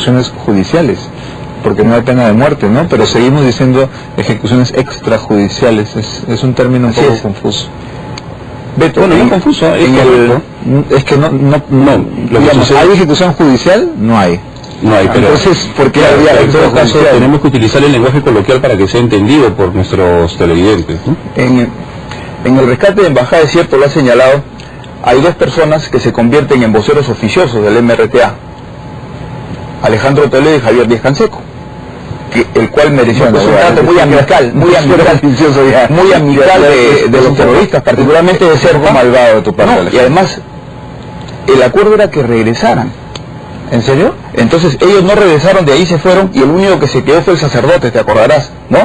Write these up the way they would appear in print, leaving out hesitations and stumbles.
ejecuciones judiciales, porque no hay pena de muerte, ¿no? Pero seguimos diciendo ejecuciones extrajudiciales, es un término un poco confuso. Beto, bueno, no es confuso, es que digamos, ¿hay ejecución judicial? No hay. No hay, pero entonces, ¿por qué habría en todo caso tenemos que utilizar el lenguaje coloquial para que sea entendido por nuestros televidentes, ¿no? En el rescate de embajada, es cierto, lo ha señalado, hay dos personas que se convierten en voceros oficiosos del MRTA, Alejandro Toledo y Javier Díaz Canseco, el cual mereció un trato muy amical, muy amical de los terroristas, particularmente de Serpa, malvado de tu parte, no, y además el acuerdo era que regresaran. ¿En serio? Entonces ellos no regresaron, de ahí se fueron, y el único que se quedó fue el sacerdote, te acordarás, ¿no?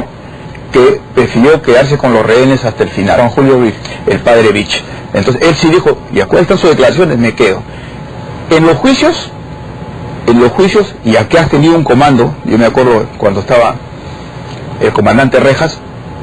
Que prefirió quedarse con los rehenes hasta el final. Con Julio Vich, el padre Vich. Entonces él sí dijo, y acuerdan están sus declaraciones, me quedo. En los juicios, y aquí has tenido un comando, yo me acuerdo cuando estaba el comandante Rejas,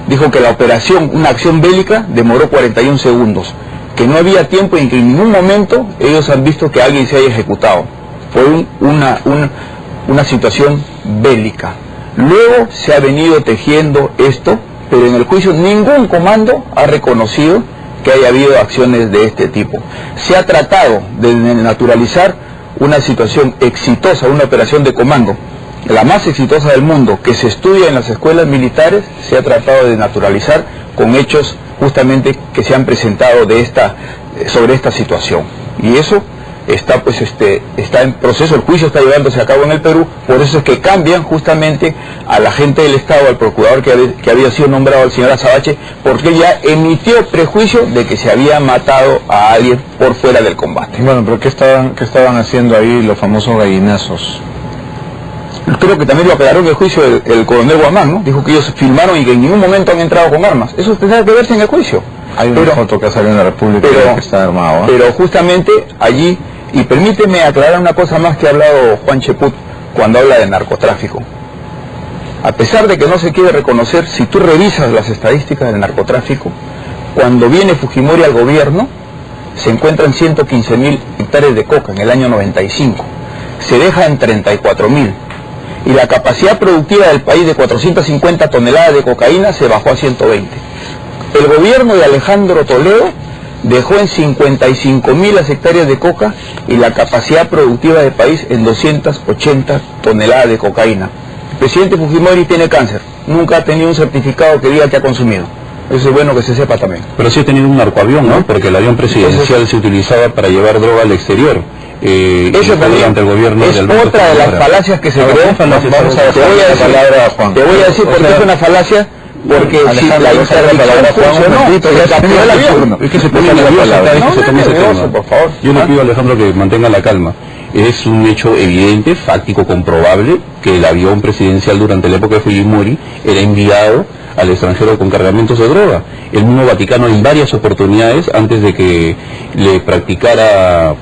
dijo que la operación, una acción bélica, demoró 41 segundos, que no había tiempo en que en ningún momento ellos han visto que alguien se haya ejecutado. Fue una situación bélica. Luego se ha venido tejiendo esto, pero en el juicio ningún comando ha reconocido que haya habido acciones de este tipo. Se ha tratado de naturalizar una situación exitosa, una operación de comando, la más exitosa del mundo, que se estudia en las escuelas militares, se ha tratado de naturalizar con hechos justamente que se han presentado sobre esta situación. Y eso está está en proceso, el juicio está llevándose a cabo en el Perú, por eso es que cambian justamente al agente del Estado, al procurador que había sido nombrado, el señor Azabache, porque él ya emitió prejuicio de que se había matado a alguien por fuera del combate. Bueno, pero ¿qué estaban haciendo ahí los famosos gallinazos? Creo que también lo aclaró en el juicio el coronel Guamán, ¿no? Dijo que ellos filmaron y que en ningún momento han entrado con armas. Eso tendrá que verse en el juicio. Hay una foto que ha salido en la República que está armado, ¿eh? Pero justamente allí, y permíteme aclarar una cosa más que ha hablado Juan Cheput cuando habla de narcotráfico. A pesar de que no se quiere reconocer, si tú revisas las estadísticas del narcotráfico, cuando viene Fujimori al gobierno, se encuentran 115.000 hectáreas de coca en el año 95. Se deja en 34.000. Y la capacidad productiva del país de 450 toneladas de cocaína se bajó a 120. El gobierno de Alejandro Toledo dejó en 55.000 las hectáreas de coca y la capacidad productiva del país en 280 toneladas de cocaína. El presidente Fujimori tiene cáncer, nunca ha tenido un certificado que diga que ha consumido. Eso es bueno que se sepa también. Pero sí ha tenido un narcoavión, ¿no? Porque el avión presidencial se utilizaba para llevar droga al exterior. Eso también el gobierno es otra de las falacias que se creó. Te voy a decir por qué es una falacia. Porque si la interdicción funcionó, es que se pone nervioso cada vez que se toma ese tema. Por favor. Yo le pido a Alejandro que mantenga la calma. Es un hecho evidente, fáctico, comprobable, que el avión presidencial durante la época de Fujimori era enviado al extranjero con cargamentos de droga. El mismo Vaticano en varias oportunidades, antes de que le practicara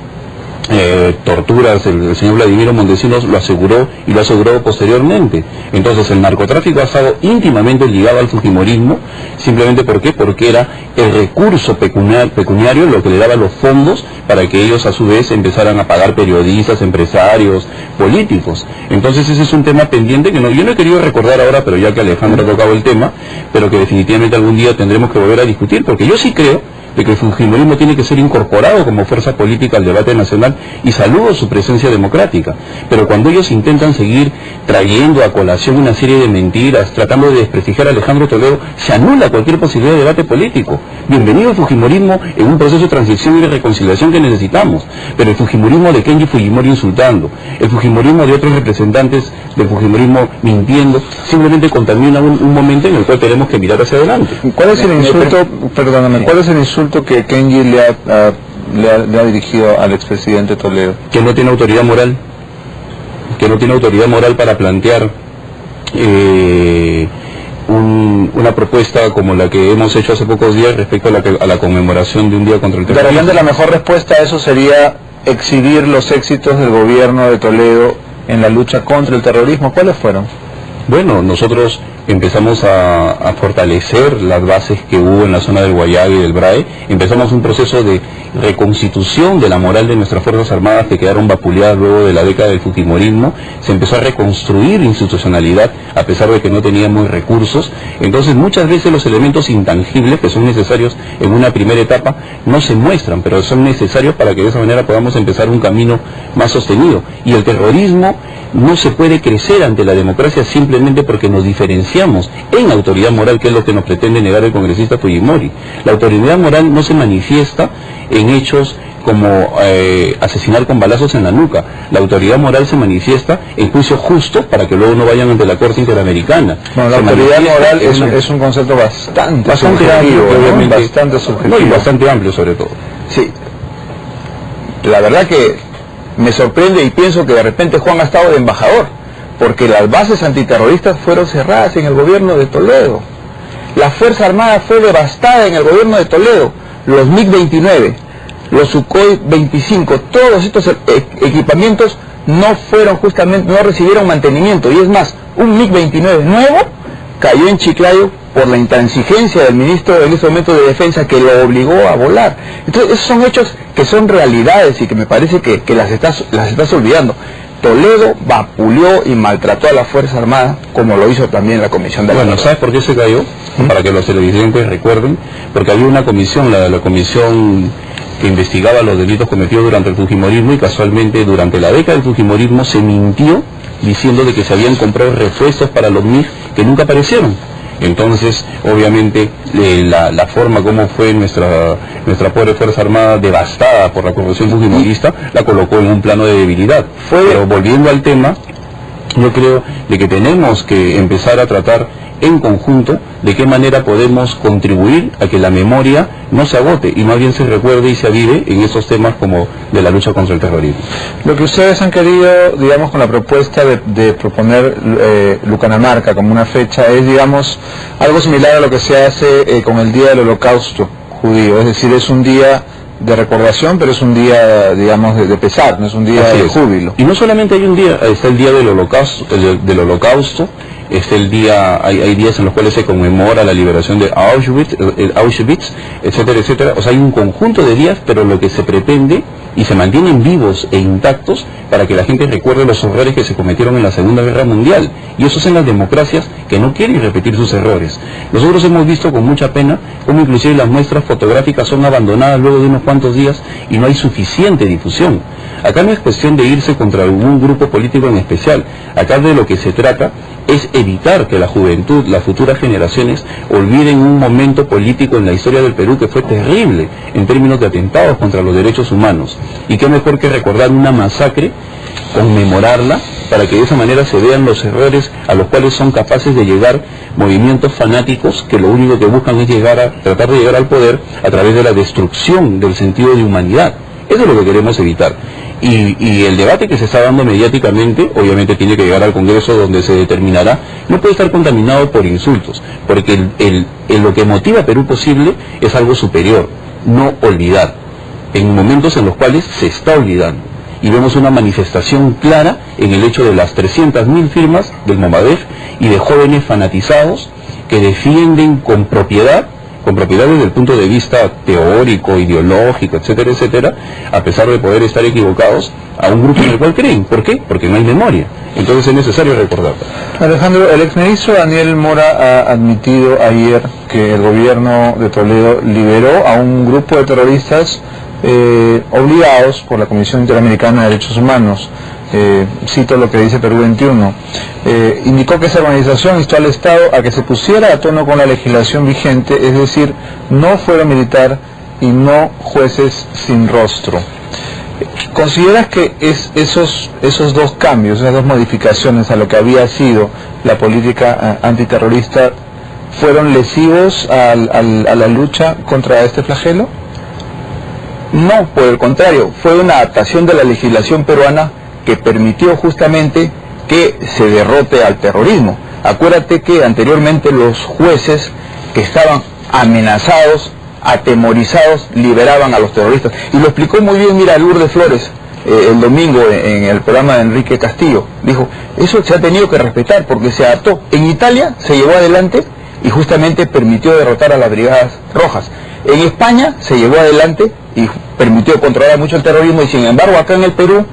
torturas, el señor Vladimiro Montesinos lo aseguró y lo aseguró posteriormente. Entonces el narcotráfico ha estado íntimamente ligado al fujimorismo, simplemente ¿por qué? Porque era el recurso pecuniario lo que le daba los fondos para que ellos a su vez empezaran a pagar periodistas, empresarios, políticos. Entonces ese es un tema pendiente que yo no he querido recordar ahora, pero ya que Alejandro ha tocado el tema, pero que definitivamente algún día tendremos que volver a discutir, porque yo sí creo de que el fujimorismo tiene que ser incorporado como fuerza política al debate nacional, y saludo su presencia democrática, pero cuando ellos intentan seguir trayendo a colación una serie de mentiras, tratando de desprestigiar a Alejandro Toledo, se anula cualquier posibilidad de debate político. Bienvenido el fujimorismo en un proceso de transición y de reconciliación que necesitamos, pero el fujimorismo de Kenji Fujimori insultando, el fujimorismo de otros representantes del fujimorismo mintiendo, simplemente contamina un momento en el cual tenemos que mirar hacia adelante. ¿Cuál es el insulto, perdóname, cuál es el insulto que Kenji le ha dirigido al expresidente Toledo? Que no tiene autoridad moral, para plantear una propuesta como la que hemos hecho hace pocos días respecto a la conmemoración de un día contra el terrorismo. De repente la mejor respuesta a eso sería exhibir los éxitos del gobierno de Toledo en la lucha contra el terrorismo. ¿Cuáles fueron? Bueno, nosotros empezamos a fortalecer las bases que hubo en la zona del Guayaga y del BRAE, empezamos un proceso de reconstitución de la moral de nuestras Fuerzas Armadas que quedaron vapuleadas luego de la década del fujimorismo, se empezó a reconstruir institucionalidad a pesar de que no teníamos recursos. Entonces muchas veces los elementos intangibles que son necesarios en una primera etapa no se muestran, pero son necesarios para que de esa manera podamos empezar un camino más sostenido. Y el terrorismo no se puede crecer ante la democracia simplemente porque nos diferenciamos en autoridad moral, que es lo que nos pretende negar el congresista Fujimori. La autoridad moral no se manifiesta en hechos como asesinar con balazos en la nuca. La autoridad moral se manifiesta en juicios justos para que luego no vayan ante la Corte Interamericana. Bueno, la autoridad moral es un concepto bastante amplio, obviamente, bastante subjetivo. No, y bastante amplio sobre todo. Sí, la verdad que me sorprende y pienso que de repente Juan ha estado de embajador, porque las bases antiterroristas fueron cerradas en el gobierno de Toledo. La Fuerza Armada fue devastada en el gobierno de Toledo. Los MiG-29, los Sukhoi 25, todos estos equipamientos no fueron justamente, no recibieron mantenimiento. Y es más, un MiG-29 nuevo cayó en Chiclayo por la intransigencia del ministro en ese momento de Defensa, que lo obligó a volar. Entonces esos son hechos que son realidades y que me parece que las estás olvidando. Toledo vapuleó y maltrató a la Fuerza Armada, como lo hizo también la Comisión de la Bueno, ¿sabes por qué se cayó? Para que los televidentes recuerden, porque había una comisión, la comisión que investigaba los delitos cometidos durante el fujimorismo, y casualmente durante la década del fujimorismo se mintió diciendo de que se habían comprado repuestos para los MiG que nunca aparecieron. Entonces, obviamente, la forma como fue nuestra pobre Fuerza Armada devastada por la corrupción fujimorista, la colocó en un plano de debilidad. Pero volviendo al tema, yo creo de que tenemos que empezar a tratar en conjunto de qué manera podemos contribuir a que la memoria no se agote y más bien se recuerde y se avive en esos temas como de la lucha contra el terrorismo. Lo que ustedes han querido, digamos, con la propuesta de proponer Lucanamarca como una fecha es, digamos, algo similar a lo que se hace con el Día del Holocausto judío, es decir, es un día de recordación, pero es un día, digamos, de pesar, no es un día de júbilo. Y no solamente hay un día, está el Día del Holocausto, hay días en los cuales se conmemora la liberación de Auschwitz, etcétera, etcétera. O sea, hay un conjunto de días, pero lo que se pretende y se mantienen vivos e intactos para que la gente recuerde los horrores que se cometieron en la Segunda Guerra Mundial. Y eso es en las democracias que no quieren repetir sus errores. Nosotros hemos visto con mucha pena cómo inclusive las muestras fotográficas son abandonadas luego de unos cuantos días y no hay suficiente difusión. Acá no es cuestión de irse contra algún grupo político en especial. Acá de lo que se trata es evitar que la juventud, las futuras generaciones, olviden un momento político en la historia del Perú que fue terrible en términos de atentados contra los derechos humanos. Y qué mejor que recordar una masacre, conmemorarla, para que de esa manera se vean los errores a los cuales son capaces de llegar movimientos fanáticos que lo único que buscan es tratar de llegar al poder a través de la destrucción del sentido de humanidad. Eso es lo que queremos evitar. Y el debate que se está dando mediáticamente, obviamente tiene que llegar al Congreso donde se determinará, no puede estar contaminado por insultos, porque lo que motiva a Perú Posible es algo superior, no olvidar, en momentos en los cuales se está olvidando. Y vemos una manifestación clara en el hecho de las 300.000 firmas del Movadef y de jóvenes fanatizados que defienden con propiedad desde el punto de vista teórico, ideológico, etcétera, etcétera, a pesar de poder estar equivocados, a un grupo en el cual creen. ¿Por qué? Porque no hay memoria. Entonces es necesario recordarlo. Alejandro, el exministro Daniel Mora ha admitido ayer que el gobierno de Toledo liberó a un grupo de terroristas obligados por la Comisión Interamericana de Derechos Humanos. Cito lo que dice Perú 21, indicó que esa organización instó al Estado a que se pusiera a tono con la legislación vigente, es decir, no fuero militar y no jueces sin rostro. ¿Consideras que esos dos cambios, esas dos modificaciones a lo que había sido la política antiterrorista fueron lesivos a la lucha contra este flagelo? No, por el contrario, fue una adaptación de la legislación peruana que permitió justamente que se derrote al terrorismo. Acuérdate que anteriormente los jueces que estaban amenazados, atemorizados, liberaban a los terroristas. Y lo explicó muy bien, mira, Lourdes Flores, el domingo en el programa de Enrique Castillo. Dijo, eso se ha tenido que respetar porque se adaptó. En Italia se llevó adelante y justamente permitió derrotar a las Brigadas Rojas. En España se llevó adelante y permitió controlar mucho el terrorismo, y sin embargo acá en el Perú,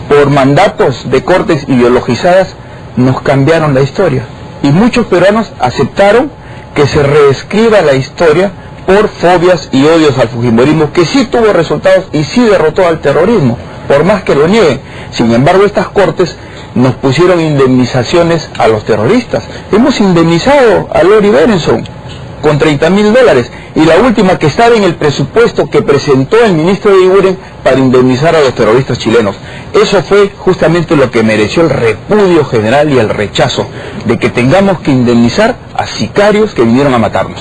por mandatos de cortes ideologizadas, nos cambiaron la historia. Y muchos peruanos aceptaron que se reescriba la historia por fobias y odios al fujimorismo, que sí tuvo resultados y sí derrotó al terrorismo, por más que lo nieguen. Sin embargo, estas cortes nos pusieron indemnizaciones a los terroristas. Hemos indemnizado a Lori Berenson con $30.000, y la última que estaba en el presupuesto que presentó el ministro de Iguren para indemnizar a los terroristas chilenos. Eso fue justamente lo que mereció el repudio general y el rechazo, de que tengamos que indemnizar a sicarios que vinieron a matarnos.